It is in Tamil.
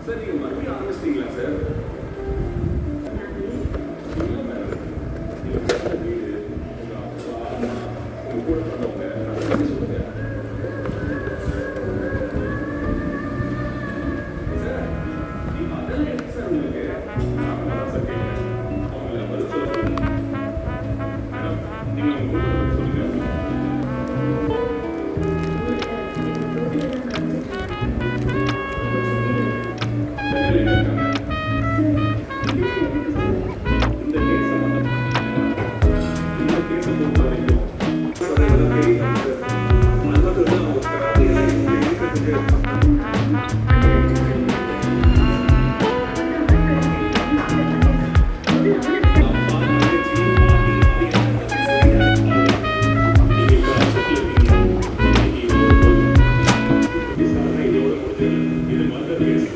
சார் நீங்க மறுபடியும் ஆரம்பிச்சிட்டீங்களா சார்? இல்ல மேடம், நீங்க கட்டின வீடு, உங்க அப்பா அம்மா, உங்க கூட பிறந்தவங்க, அதை பத்தி சொல்லுங்க. சார் நீங்க அதெல்லாம் எதுக்கு சார் உங்களுக்கு? நான் தான் சார் கேட்கிறேன். அவங்கள பதில் சொல்ல சொல்லுங்க. மேடம், நீங்க உங்க குடும்பத்தை பத்தி சொல்லுங்க. சென்னையில எங்க இருக்காங்க? இந்த கேஸ் சம்பந்தமா இந்த கேஸை பொறுத்தவரைக்கும் சொல்றதெல்லாம் பெரிய தப்பு சார். அது மட்டும் இல்ல, அவங்க கராத்தையில இங்க இருக்கிறதுக்கு அப்பா, தங்கச்சி, பாட்டி, அது என்ன பத்தி சரியா நீங்க இப்ப ஆஸ்பத்திரியில இருக்கீங்க. இன்னைக்கு இவ்வளவு விசாரணை இதோட முடிஞ்சது. இது மர்டர் கேஸ்.